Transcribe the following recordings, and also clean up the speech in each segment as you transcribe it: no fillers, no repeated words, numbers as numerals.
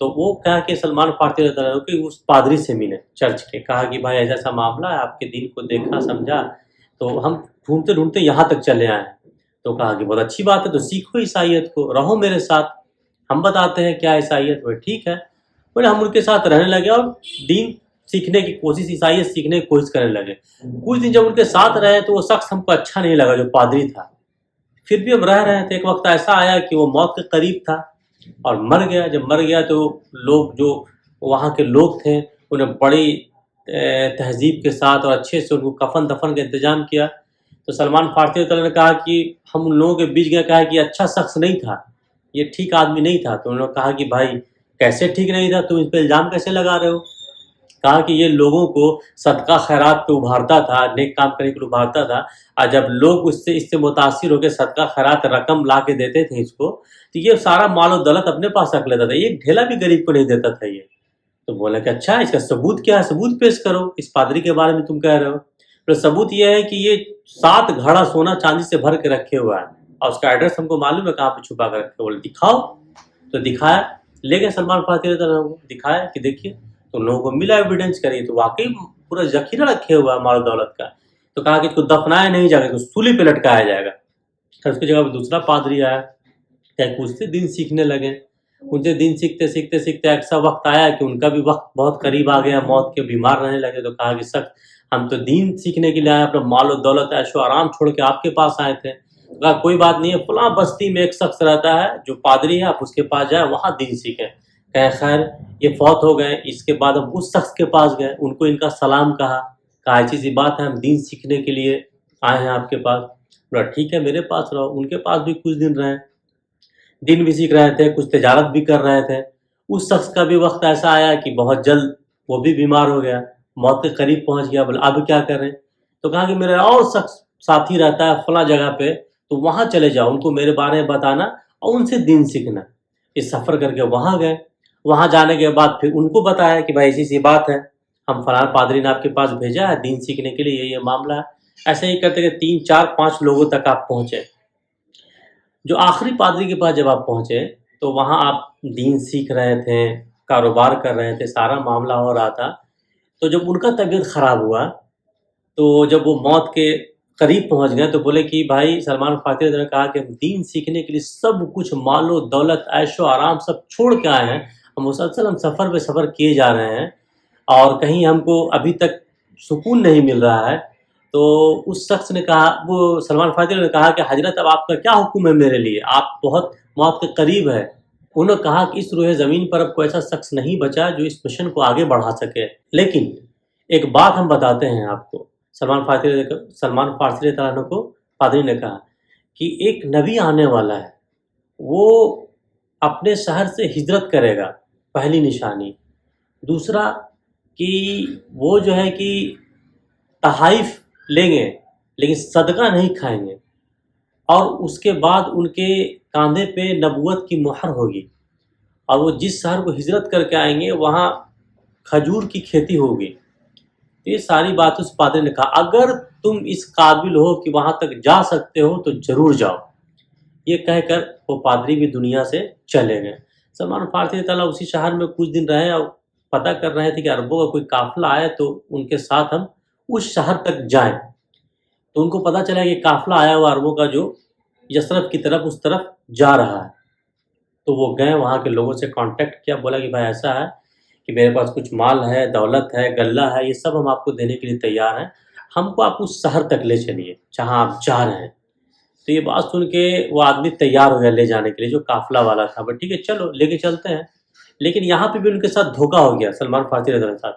تو وہ کہا کہ سلمان فارسی رضی اللہ عنہ کہ اس پادری سے ملے چرچ کے، کہا کہ بھائی ایسا ایسا معاملہ ہے، آپ کے دین کو دیکھا سمجھا تو ہم ڈھونڈتے ڈھونڈتے یہاں تک چلے آئے ہیں۔ تو کہا کہ بہت اچھی بات ہے، تو سیکھو عیسائیت کو، رہو میرے ساتھ، ہم بتاتے ہیں کیا عیسائیت ہوئے، ٹھیک ہے۔ بولے ہم ان کے ساتھ رہنے لگے اور دین سیکھنے کی کوشش، عیسائیت سیکھنے کی کوشش کرنے لگے۔ کچھ دن جب ان کے ساتھ رہے تو وہ شخص ہم کو اچھا نہیں لگا جو پادری تھا، پھر بھی ہم رہ رہے تھے۔ ایک وقت ایسا آیا کہ وہ موت کے قریب تھا اور مر گیا۔ جب مر گیا تو لوگ جو وہاں کے لوگ تھے انہیں بڑی تہذیب کے ساتھ اور اچھے سے ان کو کفن دفن کا انتظام کیا۔ تو سلمان فارسی رضی اللہ عنہ نے کہا کہ ہم ان لوگوں کے بیچ گئے، کہا کہ یہ اچھا شخص نہیں تھا، یہ ٹھیک آدمی نہیں تھا۔ تو انہوں نے کہا کہ بھائی کیسے ٹھیک نہیں تھا، تم اس پہ الزام کیسے لگا رہے ہو؟ کہا کہ یہ لوگوں کو صدقہ خیرات پہ ابھارتا تھا، نیک کام کرنے کے لیے ابھارتا تھا، اور جب لوگ اس سے متاثر ہو کے صدقہ خیرات رقم لا کے دیتے تھے اس کو، تو یہ سارا مال و دولت اپنے پاس رکھ لیتا تھا، ایک ڈھیلا بھی غریب کو نہیں دیتا تھا یہ۔ تو بولا کہ اچھا اس کا ثبوت کیا ہے، ثبوت پیش کرو، اس پادری کے بارے میں تم کہہ رہے ہو۔ تو ثبوت یہ ہے کہ یہ 7 گھڑا سونا چاندی سے بھر کے رکھے ہوا ہے، اور اس کا ایڈریس ہم کو معلوم ہے کہاں پہ چھپا کر رکھے۔ بولے دکھاؤ، تو دکھایا، لے گئے سلمان فارسی رضی اللہ عنہ کو، دکھایا کہ دیکھیے، تو لوگوں کو ملا ایویڈنس کریے، تو واقعی پورا ذخیرہ رکھے ہوا ہے مال و دولت کا۔ تو کہا کہ اس کو دفنایا نہیں جائے گا، اس کو سولی پہ لٹکایا جائے گا۔ پھر اس کی جگہ پہ دوسرا پادری آیا، کہ اس سے دین سیکھنے لگے۔ ان سے دین سیکھتے سیکھتے سیکھتے ایسا وقت آیا کہ ان کا بھی وقت بہت قریب آ گیا، موت کے، بیمار رہنے لگے۔ تو کہا کہ سخت ہم تو دین سیکھنے کے لیے آئے، اپنا مال و دولت عیش و آرام چھوڑ کے آپ کے پاس آئے تھے۔ کہا کوئی بات نہیں ہے، فلاں بستی میں ایک شخص رہتا ہے جو پادری ہے، آپ اس کے پاس جائیں، وہاں دین سیکھیں۔ کہ خیر یہ فوت ہو گئے، اس کے بعد ہم اس شخص کے پاس گئے، ان کو ان کا سلام کہا ایسی سی بات ہے، ہم دین سیکھنے کے لیے آئے ہیں آپ کے پاس۔ بولا ٹھیک ہے میرے پاس رہو۔ ان کے پاس بھی کچھ دن رہے، دین بھی سیکھ رہے تھے، کچھ تجارت بھی کر رہے تھے۔ اس شخص کا بھی وقت ایسا آیا کہ بہت جلد وہ بھی بیمار ہو گیا، موت کے قریب پہنچ گیا۔ بولا اب کیا کریں؟ تو کہا کہ میرا اور شخص ساتھی رہتا ہے فلاں جگہ پہ، تو وہاں چلے جاؤ، ان کو میرے بارے میں بتانا اور ان سے دین سیکھنا۔ اس سفر کر کے وہاں گئے۔ وہاں جانے کے بعد پھر ان کو بتایا کہ بھائی ایسی سی بات ہے، ہم فلاں پادری نے آپ کے پاس بھیجا ہے دین سیکھنے کے لیے، یہ معاملہ ہے۔ ایسے ہی کرتے کہ 3 4 5 لوگوں تک آپ پہنچے۔ جو آخری پادری کے پاس جب آپ پہنچے تو وہاں آپ دین سیکھ رہے تھے، کاروبار کر رہے تھے، سارا معاملہ ہو رہا تھا۔ تو جب ان کا طبیعت خراب ہوا تو جب وہ موت کے قریب پہنچ گئے تو بولے کہ بھائی سلمان فارسی نے کہا کہ ہم دین سیکھنے کے لیے سب کچھ، مال و دولت عیش و آرام سب چھوڑ کے آئے ہیں، ہم مسلسل ہم سفر پہ سفر کیے جا رہے ہیں اور کہیں ہم کو ابھی تک سکون نہیں مل رہا ہے۔ تو اس شخص نے کہا، وہ سلمان فارسی نے کہا کہ حضرت اب آپ کا کیا حکم ہے میرے لیے، آپ بہت موت کے قریب ہے۔ انہوں نے کہا کہ اس روح زمین پر اب کوئی ایسا شخص نہیں بچا جو اس مشن کو آگے بڑھا سکے، لیکن ایک بات ہم بتاتے ہیں آپ کو۔ سلمان فارسی رضی اللہ عنہ کو پادری نے کہا کہ ایک نبی آنے والا ہے، وہ اپنے شہر سے ہجرت کرے گا، پہلی نشانی۔ دوسرا کہ وہ جو ہے کہ تحائف لیں گے لیکن صدقہ نہیں کھائیں گے، اور اس کے بعد ان کے کاندھے پہ نبوت کی مہر ہوگی، اور وہ جس شہر کو ہجرت کر کے آئیں گے وہاں کھجور کی کھیتی ہوگی۔ یہ ساری بات اس پادری نے کہا اگر تم اس قابل ہو کہ وہاں تک جا سکتے ہو تو ضرور جاؤ۔ یہ کہہ کر وہ پادری بھی دنیا سے چلے گئے۔ سلمان فارسی تعالیٰ اسی شہر میں کچھ دن رہے اور پتہ کر رہے تھے کہ عربوں کا کوئی قافلہ آئے تو ان کے ساتھ ہم اس شہر تک جائیں۔ تو ان کو پتہ چلا کہ قافلہ آیا ہوا عربوں کا جو یثرب کی طرف اس طرف جا رہا ہے۔ تو وہ گئے، وہاں کے لوگوں سے کانٹیکٹ کیا، بولا کہ بھائی ایسا ہے کہ میرے پاس کچھ مال ہے، دولت ہے، غلہ ہے، یہ سب ہم آپ کو دینے کے لیے تیار ہیں، ہم کو آپ اس شہر تک لے چلیے جہاں آپ جا رہے ہیں۔ تو یہ بات سن کے وہ آدمی تیار ہو گیا لے جانے کے لیے، جو قافلہ والا تھا۔ بٹ ٹھیک ہے چلو لے کے چلتے ہیں۔ لیکن یہاں پہ بھی ان کے ساتھ دھوکہ ہو گیا سلمان فارسی رضی اللہ عنہ کے ساتھ۔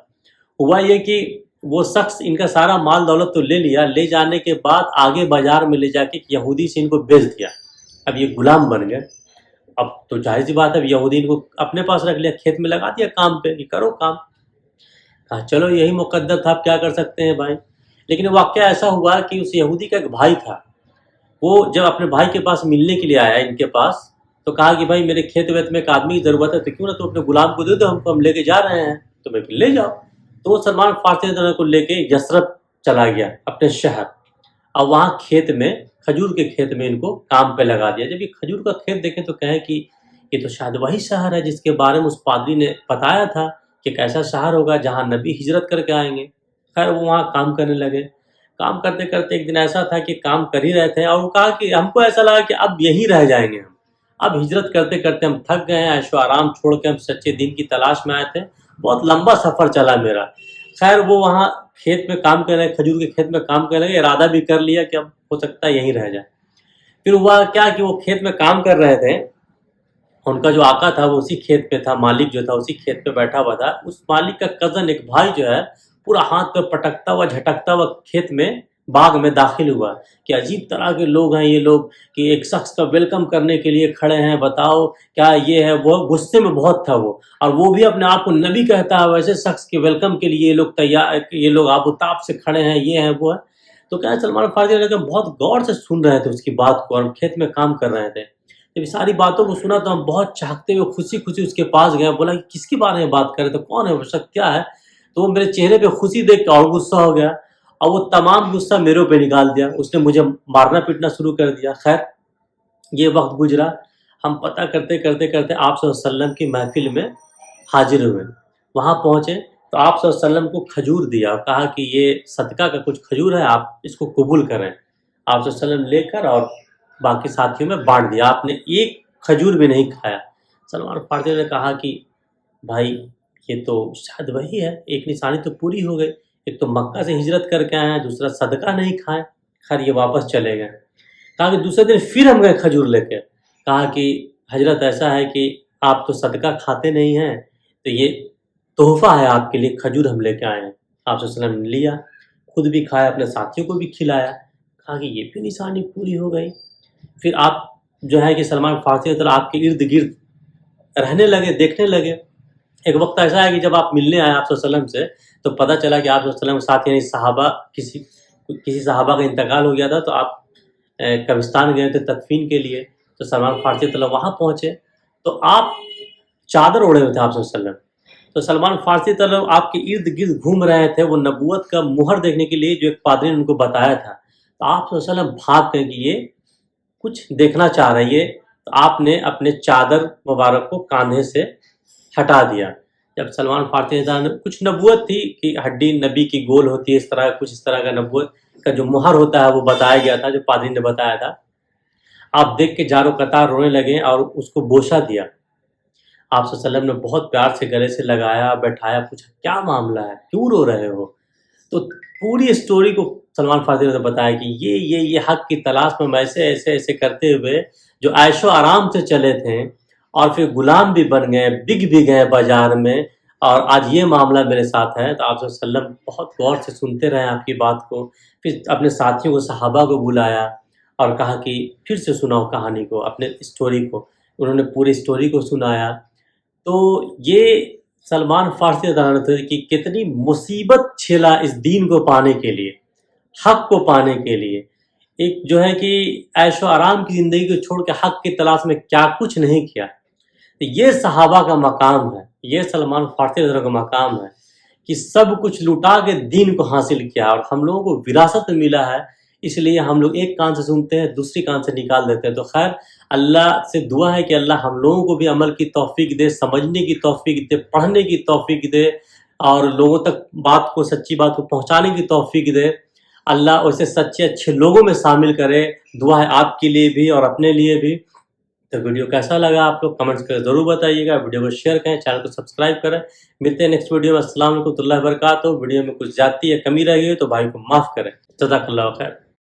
ہوا یہ کہ وہ شخص ان کا سارا مال دولت تو لے لیا، لے جانے کے بعد آگے بازار میں لے جا کے یہودی سے ان کو بیچ دیا۔ اب یہ غلام بن گئے۔ اب تو ظاہر سی بات ہے، یہودی ان کو اپنے پاس رکھ لیا، کھیت میں لگا دیا کام پہ کہ کرو کام۔ کہا چلو یہی مقدر تھا، اب کیا کر سکتے ہیں بھائی۔ لیکن واقعہ ایسا ہوا کہ اس یہودی کا ایک بھائی تھا، وہ جب اپنے بھائی کے پاس ملنے کے لیے آیا ان کے پاس، تو کہا کہ بھائی میرے کھیت ویت میں ایک آدمی کی ضرورت ہے، تو کیوں نہ تو اپنے غلام کو دے دو، ہم کو، ہم لے کے جا رہے ہیں، تو میں لے جاؤ۔ تو وہ سلمان فارسی کو لے کے یثرب چلا گیا اپنے شہر، اور وہاں کھیت میں، کھجور کے کھیت میں ان کو کام پہ لگا دیا۔ جب یہ کھجور کا کھیت دیکھیں تو کہیں کہ یہ تو شاید وہی شہر ہے جس کے بارے میں اس پادری نے بتایا تھا کہ ایک ایسا شہر ہوگا جہاں نبی ہجرت کر کے آئیں گے۔ خیر وہ وہاں کام کرنے لگے، کام کرتے کرتے ایک دن ایسا تھا کہ کام کر ہی رہے تھے اور وہ کہا کہ ہم کو ایسا لگا کہ اب یہیں رہ جائیں گے ہم، اب ہجرت کرتے کرتے ہم تھک گئے ہیں، عیش و آرام چھوڑ کے ہم سچے دین کی تلاش میں آئے تھے، بہت لمبا سفر چلا میرا۔ خیر وہ وہاں کھیت میں کام کر رہے، کھجور کے کھیت میں کام کر رہے، ارادہ بھی کر لیا کہ اب ہو سکتا ہے یہیں رہ جائے۔ پھر ہوا کیا کہ وہ کھیت میں کام کر رہے تھے، ان کا جو آقا تھا وہ اسی کھیت پہ تھا، مالک جو تھا اسی کھیت پہ بیٹھا ہوا تھا۔ اس مالک کا کزن ایک بھائی جو ہے پورا ہاتھ پہ پٹکتا ہوا جھٹکتا ہوا کھیت میں باغ میں داخل ہوا کہ عجیب طرح کے لوگ ہیں یہ لوگ، کہ ایک شخص کا ویلکم کرنے کے لیے کھڑے ہیں، بتاؤ کیا یہ ہے۔ وہ غصے میں بہت تھا وہ، اور وہ بھی اپنے آپ کو نبی کہتا ہے، ویسے شخص کے ویلکم کے لیے یہ لوگ تیار، یہ لوگ آب و تاب سے کھڑے ہیں، یہ ہے وہ ہے۔ تو کیا سلمان فارسی علیہ وسلم بہت غور سے سن رہے تھے اس کی بات کو، اور کھیت میں کام کر رہے تھے۔ جب ساری باتوں کو سنا تو ہم بہت چاہتے ہوئے خوشی خوشی اس کے پاس گئے، بولا کہ کس کے بارے میں بات کر رہے تھے، کون ہے وہ شخص، کیا ہے؟ تو وہ میرے چہرے پہ خوشی دیکھ کے اور غصہ ہو گیا، اور وہ تمام غصہ میرے اوپر نکال دیا، اس نے مجھے مارنا پیٹنا شروع کر دیا۔ خیر یہ وقت گزرا، ہم پتہ کرتے کرتے کرتے آپ صلی اللہ علیہ وسلم کی محفل میں حاضر ہوئے، وہاں پہنچے تو آپ صلی اللہ علیہ وسلم کو کھجور دیا اور کہا کہ یہ صدقہ کا کچھ کھجور ہے، آپ اس کو قبول کریں۔ آپ صلی اللہ علیہ وسلم لے کر اور باقی ساتھیوں میں بانٹ دیا، آپ نے ایک کھجور بھی نہیں کھایا۔ سلمان فارسی نے کہا کہ بھائی یہ تو شاید وہی ہے، ایک نشانی تو پوری ہو گئی، ایک تو مکہ سے ہجرت کر کے آئے ہیں، دوسرا صدقہ نہیں کھائے۔ خیر یہ واپس چلے گئے۔ کہا کہ دوسرے دن پھر ہم گئے کھجور لے کے، کہا کہ حضرت ایسا ہے کہ آپ تو صدقہ کھاتے نہیں ہیں، تو یہ تحفہ ہے آپ کے لیے، کھجور ہم لے کے آئے ہیں۔ آپ صلی اللہ علیہ وسلم نے لیا، خود بھی کھایا، اپنے ساتھیوں کو بھی کھلایا۔ کہا کہ یہ بھی نشانی پوری ہو گئی۔ پھر آپ جو ہے کہ سلمان فارسی آپ کے ارد گرد رہنے لگے، دیکھنے لگے۔ ایک وقت ایسا ہے کہ جب آپ ملنے آئے آپ صلی اللہ علیہ وسلم سے تو پتہ چلا کہ آپ صلی اللہ علیہ وسلم کے ساتھ یعنی صحابہ کسی صحابہ کا انتقال ہو گیا تھا، تو آپ قبرستان گئے تھے تدفین کے لیے، تو سلمان فارسی وہاں پہنچے تو آپ چادر اوڑے ہوئے تھے آپ صلی اللہ علیہ وسلم، تو سلمان فارسی آپ کے ارد گرد گھوم رہے تھے، وہ نبوت کا مہر دیکھنے کے لیے جو ایک پادری نے ان کو بتایا تھا۔ تو آپ صلی اللہ علیہ وسلم بھاگ گئے کہ یہ کچھ دیکھنا چاہ رہی ہے، تو آپ نے اپنے چادر مبارک کو کاندھے سے ہٹا دیا۔ جب سلمان فارسی نے کچھ نبوت تھی کہ ہڈی نبی کی گول ہوتی ہے، اس طرح کچھ اس طرح کا نبوت کا جو مہر ہوتا ہے وہ بتایا گیا تھا، جو پادری نے بتایا تھا۔ آپ دیکھ کے جارو قطار رونے لگے اور اس کو بوسہ دیا۔ آپ صلی اللہ علیہ وسلم نے بہت پیار سے گلے سے لگایا، بیٹھایا، پوچھا کیا معاملہ ہے، کیوں رو رہے ہو؟ تو پوری اسٹوری کو سلمان فارسی نے بتایا کہ یہ حق کی تلاش میں ایسے ایسے ایسے کرتے ہوئے جو عیش و آرام سے چلے تھے اور پھر غلام بھی بن گئے، بک بھی گئے بازار میں، اور آج یہ معاملہ میرے ساتھ ہے۔ تو آپ صلی اللہ علیہ وسلم بہت غور سے سنتے رہے آپ کی بات کو، پھر اپنے ساتھیوں کو، صحابہ کو بلایا اور کہا کہ پھر سے سناؤ کہانی کو، اپنے اسٹوری کو۔ انہوں نے پوری اسٹوری کو سنایا۔ تو یہ سلمان فارسی کہ کتنی مصیبت چھیلا اس دین کو پانے کے لیے، حق کو پانے کے لیے، ایک جو ہے کہ عیش و آرام کی زندگی کو چھوڑ کے حق کی تلاش میں کیا کچھ نہیں کیا۔ یہ صحابہ کا مقام ہے، یہ سلمان فارسی کا مقام ہے کہ سب کچھ لٹا کے دین کو حاصل کیا، اور ہم لوگوں کو وراثت میں ملا ہے، اس لیے ہم لوگ ایک کان سے سنتے ہیں، دوسری کان سے نکال دیتے ہیں۔ تو خیر اللہ سے دعا ہے کہ اللہ ہم لوگوں کو بھی عمل کی توفیق دے، سمجھنے کی توفیق دے، پڑھنے کی توفیق دے، اور لوگوں تک بات کو، سچی بات کو پہنچانے کی توفیق دے۔ اللہ اسے سچے اچھے لوگوں میں شامل کرے۔ دعا ہے آپ کے لیے بھی اور اپنے لیے بھی۔ تو ویڈیو کیسا لگا آپ لوگ کمنٹس کر ضرور بتائیے گا، ویڈیو کو شیئر کریں، چینل کو سبسکرائب کریں۔ ملتے ہیں نیکسٹ ویڈیو میں۔ السلام علیکم ورحمۃ اللہ وبرکاتہ۔ ویڈیو میں کچھ زیادتی یا کمی رہ گئی تو بھائی کو معاف کریں۔ جزاک اللہ خیر۔